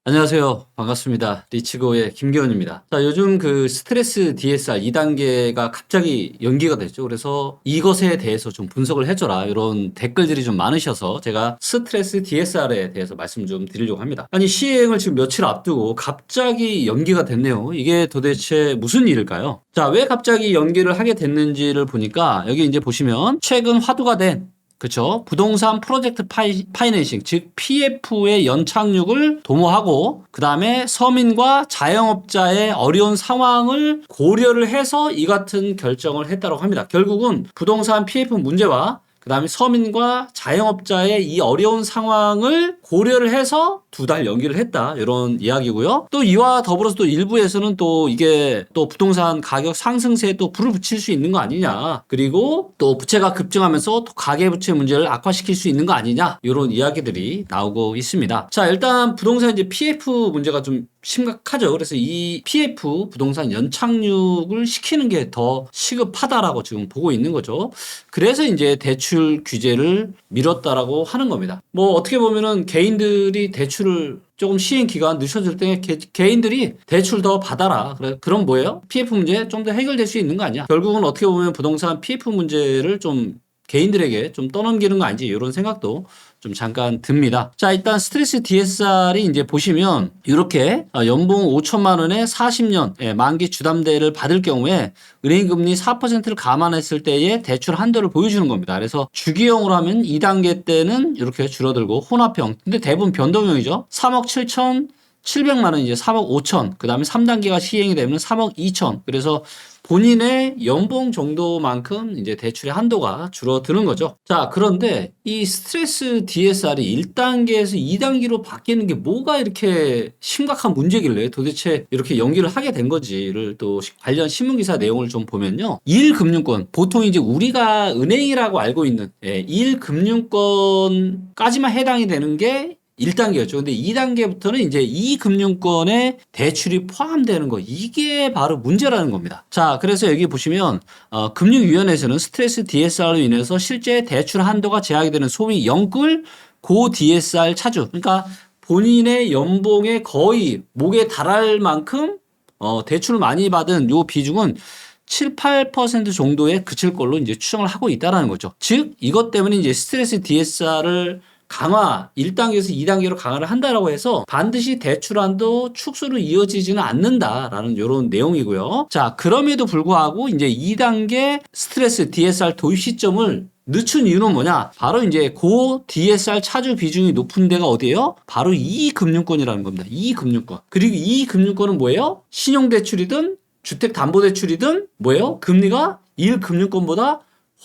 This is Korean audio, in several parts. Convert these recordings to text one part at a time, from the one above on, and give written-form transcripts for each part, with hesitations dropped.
안녕하세요. 반갑습니다. 리치고의 김기현입니다. 자, 요즘 그 스트레스 DSR 2단계가 갑자기 연기가 됐죠. 그래서 이것에 대해서 좀 분석을 해줘라. 이런 댓글들이 좀 많으셔서 제가 스트레스 DSR에 대해서 말씀 좀 드리려고 합니다. 아니, 시행을 지금 며칠 앞두고 갑자기 연기가 됐네요. 이게 도대체 무슨 일일까요? 자, 왜 갑자기 연기를 하게 됐는지를 보니까 여기 이제 보시면 최근 화두가 된 그렇죠. 부동산 프로젝트 파이낸싱, 즉 PF의 연착륙을 도모하고 그다음에 서민과 자영업자의 어려운 상황을 고려를 해서 이 같은 결정을 했다고 합니다. 결국은 부동산 PF 문제와 그다음에 서민과 자영업자의 이 어려운 상황을 고려를 해서 2달 연기를 했다. 이런 이야기고요. 또 이와 더불어서 또 일부에서는 또 이게 또 부동산 가격 상승세에 또 불을 붙일 수 있는 거 아니냐. 그리고 또 부채가 급증하면서 또 가계부채 문제를 악화시킬 수 있는 거 아니냐. 이런 이야기들이 나오고 있습니다. 자, 일단 부동산 이제 PF 문제가 좀 심각하죠. 그래서 이 PF 부동산 연착륙을 시키는 게 더 시급하다라고 지금 보고 있는 거죠. 그래서 이제 대출 규제를 미뤘다라고 하는 겁니다. 뭐 어떻게 보면은 개인들이 대출을 조금 시행 기간 늦춰질 때 개인들이 대출 더 받아라. 그럼 뭐예요? PF 문제 좀 더 해결될 수 있는 거 아니야? 결국은 어떻게 보면 부동산 PF 문제를 좀 개인들에게 좀 떠넘기는 거 아니지? 이런 생각도 좀 잠깐 듭니다. 자, 일단 스트레스 DSR이 이제 보시면 이렇게 연봉 5천만 원에 40년 만기 주담대를 받을 경우에 은행금리 4%를 감안했을 때의 대출 한도를 보여주는 겁니다. 그래서 주기형으로 하면 2단계 때는 이렇게 줄어들고 혼합형. 근데 대부분 변동형이죠. 3억 7천 700만 원 이제 3억 5천. 그다음에 3단계가 시행이 되면 3억 2천. 그래서 본인의 연봉 정도만큼 이제 대출의 한도가 줄어드는 거죠. 자, 그런데 이 스트레스 DSR이 1단계에서 2단계로 바뀌는 게 뭐가 이렇게 심각한 문제길래 도대체 이렇게 연기를 하게 된 건지를 또 관련 신문기사 내용을 좀 보면요. 1금융권, 보통 이제 우리가 은행이라고 알고 있는 1금융권까지만 해당이 되는 게 1단계였죠. 근데 2단계부터는 이제 2금융권에 대출이 포함되는 거. 이게 바로 문제라는 겁니다. 자, 그래서 여기 보시면, 금융위원회에서는 스트레스 DSR로 인해서 실제 대출 한도가 제약이 되는 소위 영끌 고 DSR 차주. 그러니까 본인의 연봉에 거의 목에 달할 만큼, 대출을 많이 받은 요 비중은 7, 8% 정도에 그칠 걸로 이제 추정을 하고 있다는 거죠. 즉, 이것 때문에 이제 스트레스 DSR을 강화 1단계에서 2단계로 강화를 한다라고 해서 반드시 대출한도 축소로 이어지지는 않는다라는 이런 내용이고요. 자, 그럼에도 불구하고 이제 2단계 스트레스 DSR 도입 시점을 늦춘 이유는 뭐냐? 바로 이제 고 DSR 차주 비중이 높은 데가 어디예요? 바로 2금융권이라는 겁니다. 2금융권. 그리고 2금융권은 뭐예요? 신용대출이든 주택담보대출이든 뭐예요? 금리가 1금융권보다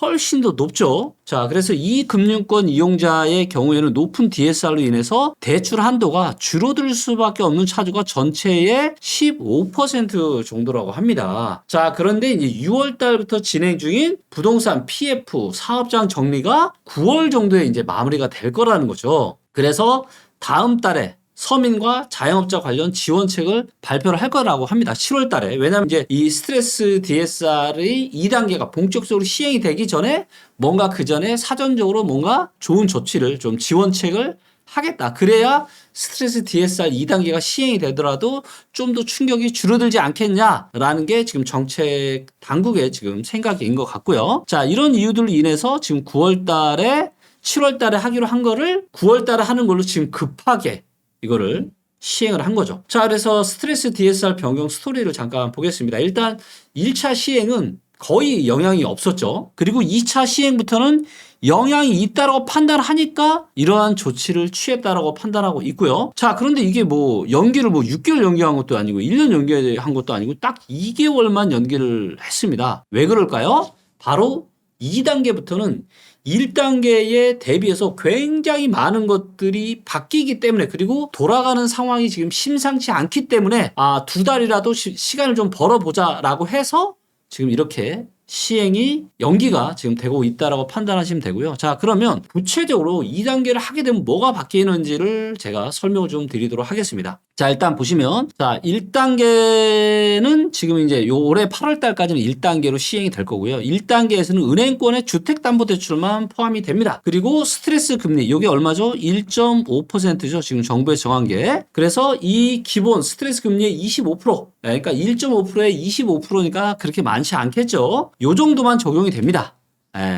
훨씬 더 높죠. 자, 그래서 이 금융권 이용자의 경우에는 높은 DSR로 인해서 대출 한도가 줄어들 수밖에 없는 차주가 전체의 15% 정도라고 합니다. 자, 그런데 이제 6월 달부터 진행 중인 부동산 PF 사업장 정리가 9월 정도에 이제 마무리가 될 거라는 거죠. 그래서 다음 달에 서민과 자영업자 관련 지원책을 발표를 할 거라고 합니다. 7월 달에. 왜냐하면 이제 이 스트레스 DSR의 2단계가 본격적으로 시행이 되기 전에 뭔가 그 전에 사전적으로 뭔가 좋은 조치를 좀 지원책을 하겠다. 그래야 스트레스 DSR 2단계가 시행이 되더라도 좀 더 충격이 줄어들지 않겠냐라는 게 지금 정책 당국의 지금 생각인 것 같고요. 자, 이런 이유들로 인해서 지금 9월 달에 7월 달에 하기로 한 거를 9월 달에 하는 걸로 지금 급하게 이거를 시행을 한 거죠. 자, 그래서 스트레스 DSR 변경 스토리를 잠깐 보겠습니다. 일단 1차 시행은 거의 영향이 없었죠. 그리고 2차 시행부터는 영향이 있다라고 판단하니까 이러한 조치를 취했다라고 판단하고 있고요. 자, 그런데 이게 뭐 연기를 뭐 6개월 연기한 것도 아니고 1년 연기한 것도 아니고 딱 2개월만 연기를 했습니다. 왜 그럴까요? 바로 2단계부터는 1단계에 대비해서 굉장히 많은 것들이 바뀌기 때문에 그리고 돌아가는 상황이 지금 심상치 않기 때문에 2달이라도 시간을 좀 벌어보자라고 해서 지금 이렇게 시행이 연기가 지금 되고 있다라고 판단하시면 되고요. 자, 그러면 구체적으로 2단계를 하게 되면 뭐가 바뀌는지를 제가 설명을 좀 드리도록 하겠습니다. 자, 일단 보시면, 자, 1단계는 지금 이제 요 올해 8월 달까지는 1단계로 시행이 될 거고요. 1단계에서는 은행권의 주택담보대출만 포함이 됩니다. 그리고 스트레스 금리, 이게 얼마죠? 1.5%죠. 지금 정부에서 정한 게. 그래서 이 기본 스트레스 금리의 25%, 그러니까 1.5%에 25%니까 그렇게 많지 않겠죠. 요 정도만 적용이 됩니다.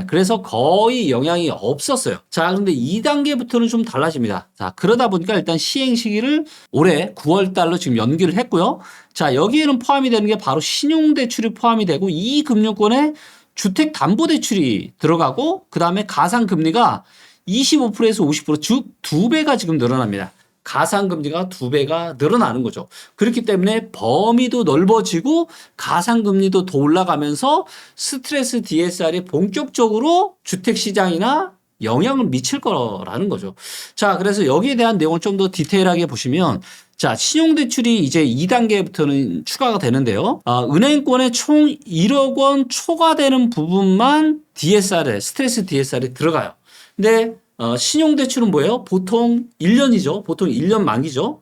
그래서 거의 영향이 없었어요. 자, 그런데 2단계부터는 좀 달라집니다. 자, 그러다 보니까 일단 시행 시기를 올해 9월 달로 지금 연기를 했고요. 자, 여기에는 포함이 되는 게 바로 신용대출이 포함이 되고 이 금융권에 주택담보대출이 들어가고 그 다음에 가상금리가 25%에서 50%, 즉 2배가 지금 늘어납니다. 가상금리가 2배가 늘어나는 거죠. 그렇기 때문에 범위도 넓어지고 가상금리도 더 올라가면서 스트레스 DSR이 본격적으로 주택시장이나 영향을 미칠 거라는 거죠. 자, 그래서 여기에 대한 내용을 좀 더 디테일하게 보시면 자, 신용대출이 이제 2단계부터는 추가가 되는데요. 은행권에 총 1억 원 초과되는 부분만 DSR에, 스트레스 DSR이 들어가요. 근데 신용대출은 뭐예요? 보통 1년이죠. 보통 1년 만기죠.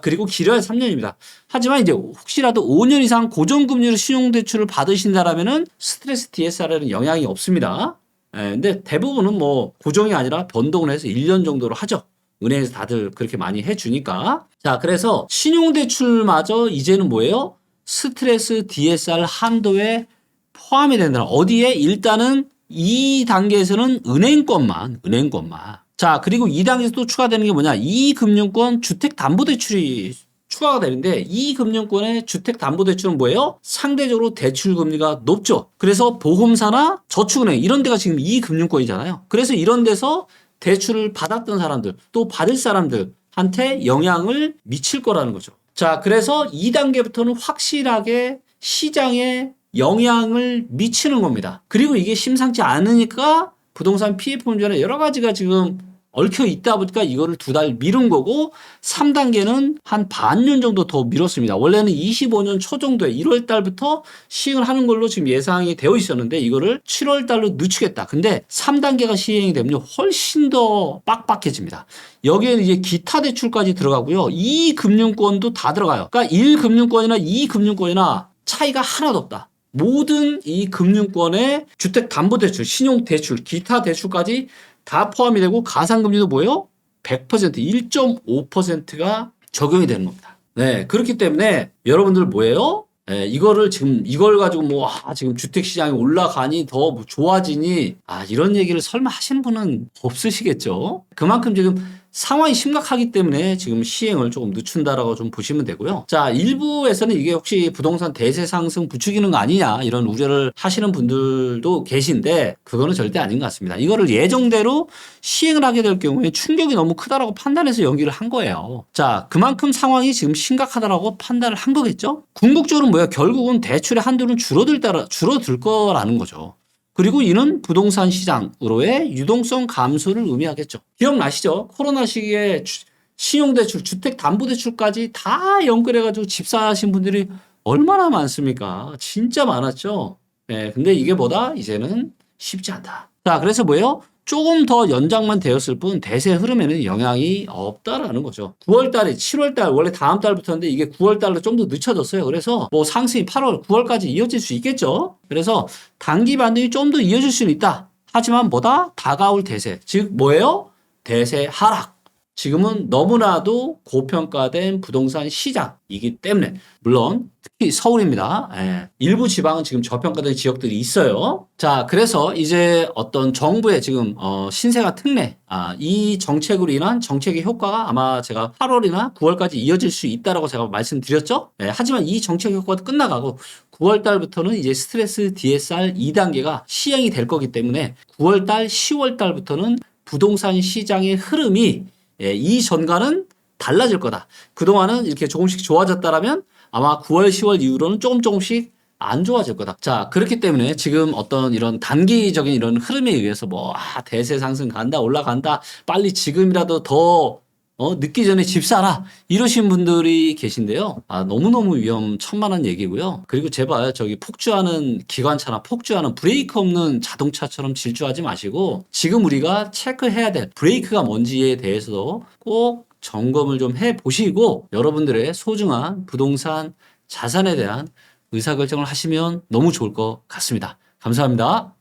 그리고 길어야 3년입니다. 하지만 이제 혹시라도 5년 이상 고정금리로 신용대출을 받으신다라면은 스트레스 DSR에는 영향이 없습니다. 근데 대부분은 뭐 고정이 아니라 변동을 해서 1년 정도로 하죠. 은행에서 다들 그렇게 많이 해주니까. 자, 그래서 신용대출마저 이제는 뭐예요? 스트레스 DSR 한도에 포함이 된다. 어디에? 일단은 2단계에서는 은행권만. 자, 그리고 2단계에서 또 추가되는 게 뭐냐? 이 금융권 주택담보대출이 추가가 되는데 이 금융권의 주택담보대출은 뭐예요? 상대적으로 대출금리가 높죠. 그래서 보험사나 저축은행 이런 데가 지금 이 금융권이잖아요. 그래서 이런 데서 대출을 받았던 사람들 또 받을 사람들한테 영향을 미칠 거라는 거죠. 자, 그래서 2단계부터는 확실하게 시장에 영향을 미치는 겁니다. 그리고 이게 심상치 않으니까 부동산 피해 보험전에 여러 가지가 지금 얽혀 있다 보니까 이거를 2달 미룬 거고 3단계는 한 반년 정도 더 미뤘습니다. 원래는 25년 초 정도에 1월 달부터 시행을 하는 걸로 지금 예상이 되어 있었는데 이거를 7월 달로 늦추겠다. 근데 3단계가 시행이 되면 훨씬 더 빡빡해집니다. 여기에는 이제 기타 대출까지 들어가고요. 이 금융권도 다 들어가요. 그러니까 1금융권이나 2금융권이나 차이가 하나도 없다. 모든 이 금융권의 주택담보대출, 신용대출, 기타 대출까지 다 포함이 되고 가상금리도 뭐예요? 100%, 1.5%가 적용이 되는 겁니다. 네, 그렇기 때문에 여러분들 뭐예요? 네, 이걸 가지고 지금 주택시장이 올라가니 더 좋아지니, 이런 얘기를 설마 하시는 분은 없으시겠죠? 그만큼 지금 상황이 심각하기 때문에 지금 시행을 조금 늦춘다라고 좀 보시면 되고요. 자, 일부에서는 이게 혹시 부동산 대세 상승 부추기는 거 아니냐 이런 우려를 하시는 분들도 계신데 그거는 절대 아닌 것 같습니다. 이거를 예정대로 시행을 하게 될 경우에 충격이 너무 크다라고 판단해서 연기를 한 거예요. 자, 그만큼 상황이 지금 심각하다라고 판단을 한 거겠죠? 궁극적으로 뭐야? 결국은 대출의 한도는 줄어들 거라는 거죠. 그리고 이는 부동산 시장으로의 유동성 감소를 의미하겠죠. 기억나시죠? 코로나 시기에 신용대출, 주택담보대출까지 다 연결해가지고 집 사신 분들이 얼마나 많습니까? 진짜 많았죠? 네, 근데 이게 뭐다? 이제는 쉽지 않다. 자, 그래서 뭐예요? 조금 더 연장만 되었을 뿐 대세 흐름에는 영향이 없다라는 거죠. 9월 달에 7월 달 원래 다음 달부터인데 이게 9월 달로 좀 더 늦춰졌어요. 그래서 뭐 상승이 8월, 9월까지 이어질 수 있겠죠. 그래서 단기 반등이 좀 더 이어질 수는 있다. 하지만 뭐다? 다가올 대세. 즉 뭐예요? 대세 하락. 지금은 너무나도 고평가된 부동산 시장이기 때문에 물론 특히 서울입니다. 일부 지방은 지금 저평가된 지역들이 있어요. 자, 그래서 이제 어떤 정부의 지금 신세가 특례 이 정책으로 인한 정책의 효과가 아마 제가 8월이나 9월까지 이어질 수 있다라고 제가 말씀드렸죠. 하지만 이 정책 효과도 끝나가고 9월 달부터는 이제 스트레스 DSR 2단계가 시행이 될 거기 때문에 9월 달, 10월 달부터는 부동산 시장의 흐름이 이 전과는 달라질 거다. 그동안은 이렇게 조금씩 좋아졌다라면 아마 9월, 10월 이후로는 조금씩 안 좋아질 거다. 자, 그렇기 때문에 지금 어떤 이런 단기적인 이런 흐름에 의해서 대세 상승 간다, 올라간다, 빨리 지금이라도 더 늦기 전에 집 사라. 이러신 분들이 계신데요. 너무너무 위험천만한 얘기고요. 그리고 제발 저기 폭주하는 기관차나 폭주하는 브레이크 없는 자동차처럼 질주하지 마시고 지금 우리가 체크해야 될 브레이크가 뭔지에 대해서도 꼭 점검을 좀 해보시고 여러분들의 소중한 부동산 자산에 대한 의사결정을 하시면 너무 좋을 것 같습니다. 감사합니다.